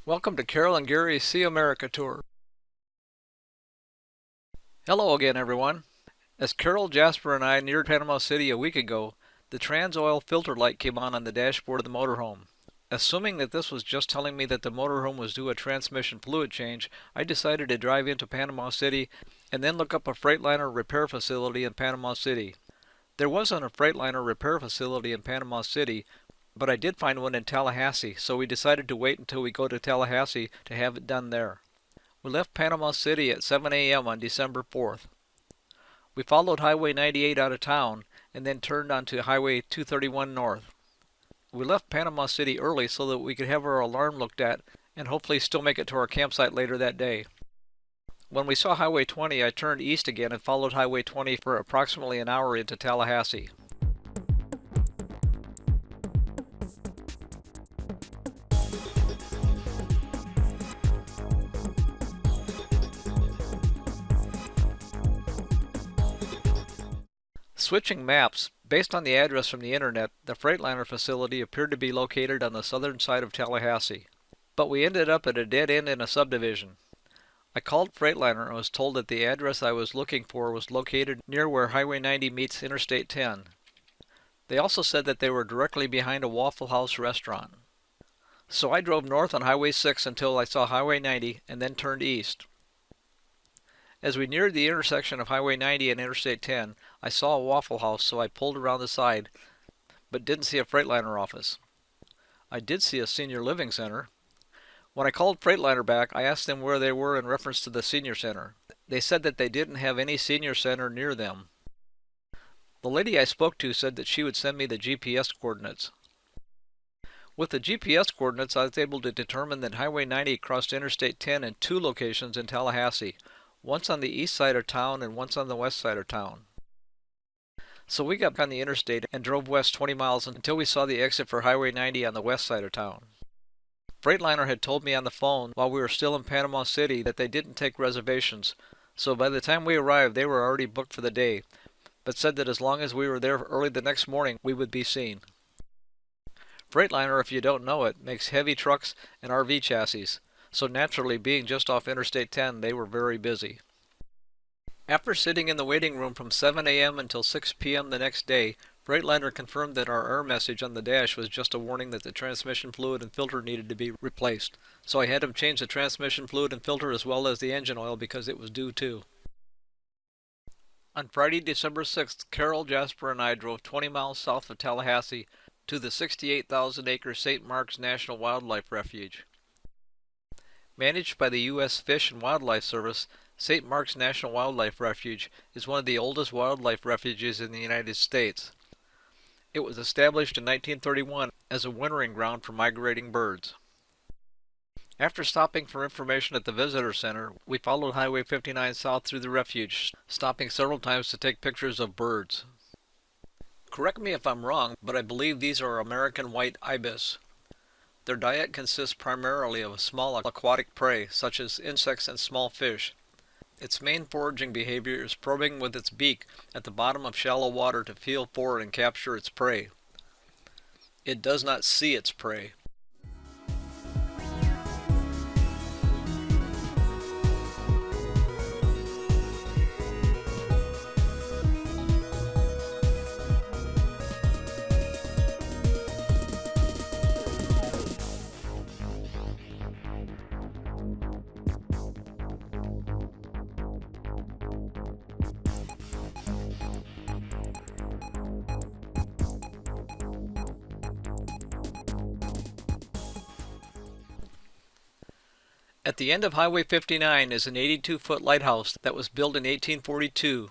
Welcome to Carol and Gary's See America Tour. Hello again, everyone. As Carol, Jasper, and I neared Panama City a week ago, the trans-oil filter light came on the dashboard of the motorhome. Assuming that this was just telling me that the motorhome was due a transmission fluid change, I decided to drive into Panama City and then look up a Freightliner repair facility in Panama City. There wasn't a Freightliner repair facility in Panama City, but I did find one in Tallahassee, so we decided to wait until we go to Tallahassee to have it done there. We left Panama City at 7 a.m. on December 4th. We followed Highway 98 out of town and then turned onto Highway 231 north. We left Panama City early so that we could have our alarm looked at and hopefully still make it to our campsite later that day. When we saw Highway 20, I turned east again and followed Highway 20 for approximately an hour into Tallahassee. Switching maps, based on the address from the internet, the Freightliner facility appeared to be located on the southern side of Tallahassee. But we ended up at a dead end in a subdivision. I called Freightliner and was told that the address I was looking for was located near where Highway 90 meets Interstate 10. They also said that they were directly behind a Waffle House restaurant. So I drove north on Highway 6 until I saw Highway 90 and then turned east. As we neared the intersection of Highway 90 and Interstate 10, I saw a Waffle House, so I pulled around the side, but didn't see a Freightliner office. I did see a senior living center. When I called Freightliner back, I asked them where they were in reference to the senior center. They said that they didn't have any senior center near them. The lady I spoke to said that she would send me the GPS coordinates. With the GPS coordinates, I was able to determine that Highway 90 crossed Interstate 10 in two locations in Tallahassee, once on the east side of town and once on the west side of town. So we got on the interstate and drove west 20 miles until we saw the exit for Highway 90 on the west side of town. Freightliner had told me on the phone while we were still in Panama City that they didn't take reservations, so by the time we arrived they were already booked for the day, but said that as long as we were there early the next morning we would be seen. Freightliner, if you don't know it, makes heavy trucks and RV chassis, so naturally, being just off Interstate 10, they were very busy. After sitting in the waiting room from 7 a.m. until 6 p.m. the next day, Freightliner confirmed that our error message on the dash was just a warning that the transmission fluid and filter needed to be replaced. So I had him change the transmission fluid and filter as well as the engine oil because it was due too. On Friday, December 6th, Carol, Jasper, and I drove 20 miles south of Tallahassee to the 68,000-acre St. Mark's National Wildlife Refuge. Managed by the U.S. Fish and Wildlife Service, St. Mark's National Wildlife Refuge is one of the oldest wildlife refuges in the United States. It was established in 1931 as a wintering ground for migrating birds. After stopping for information at the visitor center, we followed Highway 59 south through the refuge, stopping several times to take pictures of birds. Correct me if I'm wrong, but I believe these are American white ibis. Their diet consists primarily of small aquatic prey, such as insects and small fish. Its main foraging behavior is probing with its beak at the bottom of shallow water to feel for and capture its prey. It does not see its prey. At the end of Highway 59 is an 82-foot lighthouse that was built in 1842.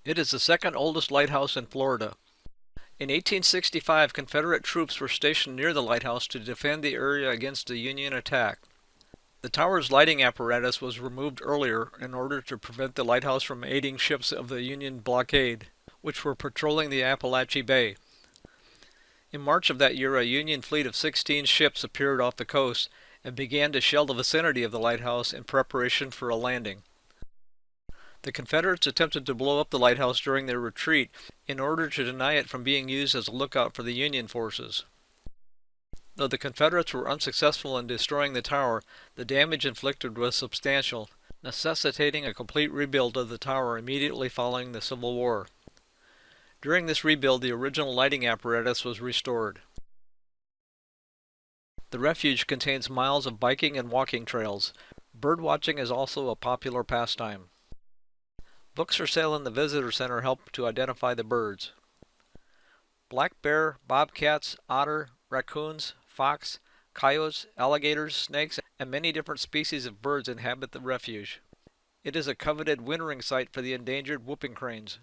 It is the second oldest lighthouse in Florida. In 1865, Confederate troops were stationed near the lighthouse to defend the area against a Union attack. The tower's lighting apparatus was removed earlier in order to prevent the lighthouse from aiding ships of the Union blockade, which were patrolling the Appalachee Bay. In March of that year, a Union fleet of 16 ships appeared off the coast and began to shell the vicinity of the lighthouse in preparation for a landing. The Confederates attempted to blow up the lighthouse during their retreat in order to deny it from being used as a lookout for the Union forces. Though the Confederates were unsuccessful in destroying the tower, the damage inflicted was substantial, necessitating a complete rebuild of the tower immediately following the Civil War. During this rebuild, the original lighting apparatus was restored. The refuge contains miles of biking and walking trails. Birdwatching is also a popular pastime. Books for sale in the visitor center help to identify the birds. Black bear, bobcats, otter, raccoons, fox, coyotes, alligators, snakes, and many different species of birds inhabit the refuge. It is a coveted wintering site for the endangered whooping cranes.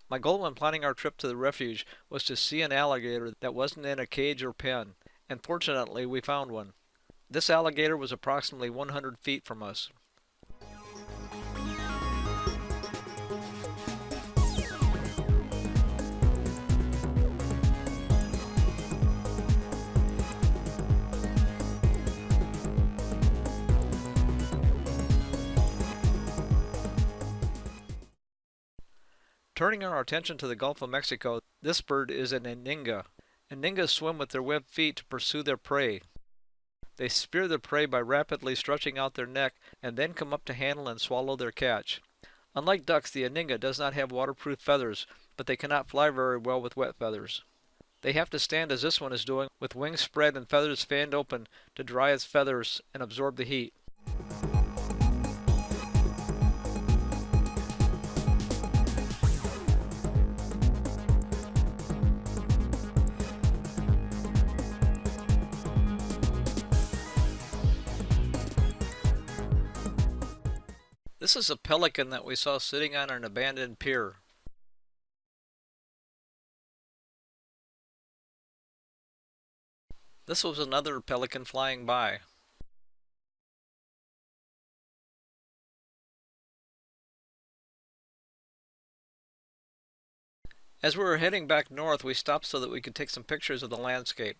My goal when planning our trip to the refuge was to see an alligator that wasn't in a cage or pen, and fortunately we found one. This alligator was approximately 100 feet from us. Turning our attention to the Gulf of Mexico, this bird is an eninga. Eningas swim with their webbed feet to pursue their prey. They spear their prey by rapidly stretching out their neck and then come up to handle and swallow their catch. Unlike ducks, the eninga does not have waterproof feathers, but they cannot fly very well with wet feathers. They have to stand as this one is doing, with wings spread and feathers fanned open to dry its feathers and absorb the heat. This is a pelican that we saw sitting on an abandoned pier. This was another pelican flying by. As we were heading back north, we stopped so that we could take some pictures of the landscape.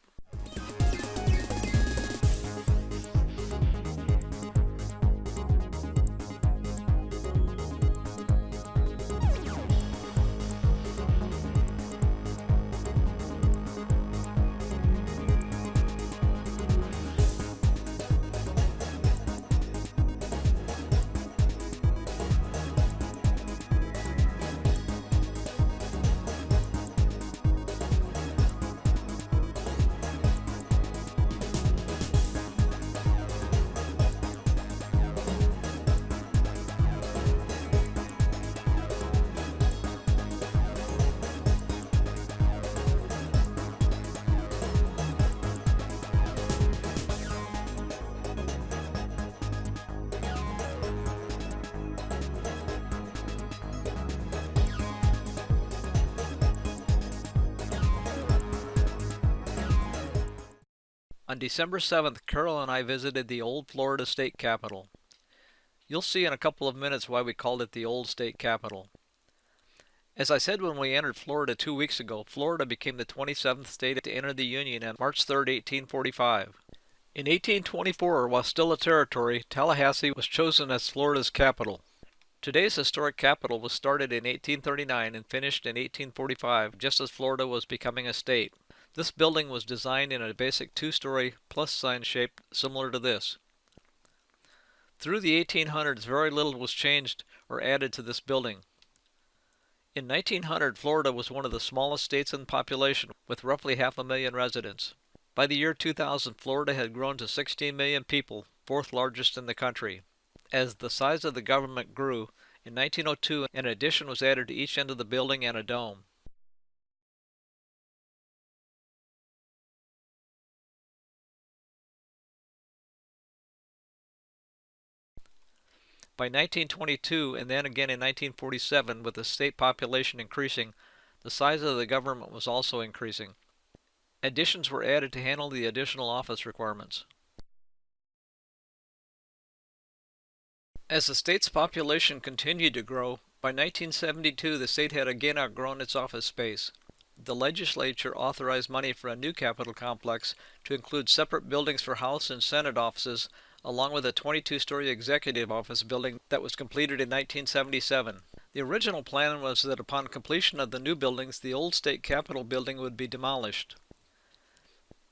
On December 7th, Carol and I visited the old Florida state capitol. You'll see in a couple of minutes why we called it the old state capitol. As I said when we entered Florida 2 weeks ago, Florida became the 27th state to enter the Union on March 3, 1845. In 1824, while still a territory, Tallahassee was chosen as Florida's capital. Today's historic capital was started in 1839 and finished in 1845, just as Florida was becoming a state. This building was designed in a basic two-story plus sign shape similar to this. Through the 1800s, very little was changed or added to this building. In 1900, Florida was one of the smallest states in population, with roughly 500,000 residents. By the year 2000, Florida had grown to 16 million people, fourth largest in the country. As the size of the government grew, in 1902 an addition was added to each end of the building and a dome. By 1922, and then again in 1947, with the state population increasing, the size of the government was also increasing. Additions were added to handle the additional office requirements. As the state's population continued to grow, by 1972 the state had again outgrown its office space. The legislature authorized money for a new capitol complex to include separate buildings for House and Senate offices, along with a 22-story executive office building that was completed in 1977. The original plan was that upon completion of the new buildings, the old state capitol building would be demolished.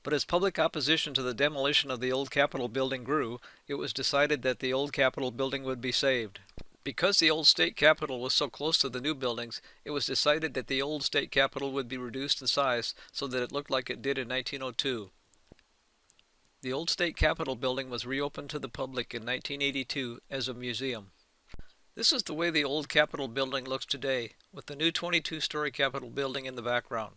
But as public opposition to the demolition of the old capitol building grew, it was decided that the old capitol building would be saved. Because the old state capitol was so close to the new buildings, it was decided that the old state capitol would be reduced in size so that it looked like it did in 1902. The old state capitol building was reopened to the public in 1982 as a museum. This is the way the old Capitol building looks today, with the new 22-story Capitol building in the background.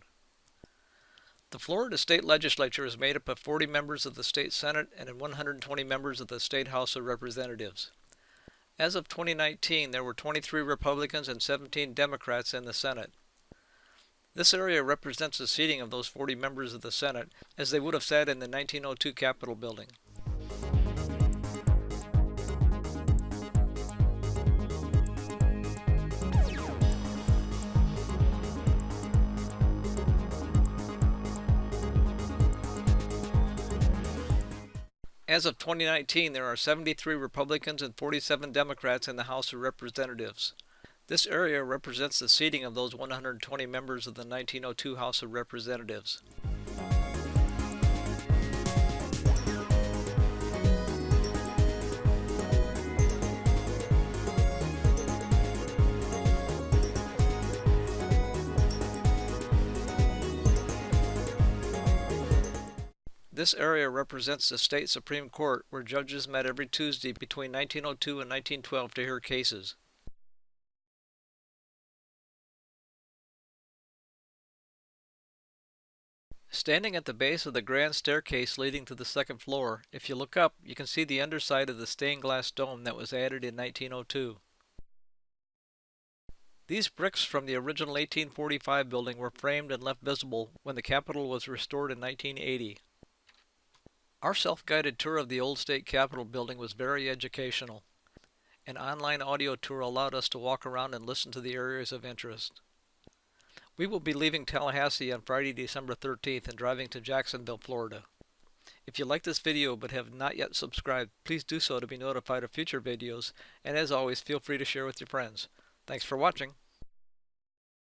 The Florida State Legislature is made up of 40 members of the State Senate and 120 members of the State House of Representatives. As of 2019, there were 23 Republicans and 17 Democrats in the Senate. This area represents the seating of those 40 members of the Senate, as they would have sat in the 1902 Capitol building. As of 2019, there are 73 Republicans and 47 Democrats in the House of Representatives. This area represents the seating of those 120 members of the 1902 House of Representatives. This area represents the state Supreme Court, where judges met every Tuesday between 1902 and 1912 to hear cases. Standing at the base of the grand staircase leading to the second floor, if you look up, you can see the underside of the stained glass dome that was added in 1902. These bricks from the original 1845 building were framed and left visible when the Capitol was restored in 1980. Our self-guided tour of the old state Capitol building was very educational. An online audio tour allowed us to walk around and listen to the areas of interest. We will be leaving Tallahassee on Friday, December 13th and driving to Jacksonville, Florida. If you like this video but have not yet subscribed, please do so to be notified of future videos, and as always, feel free to share with your friends. Thanks for watching.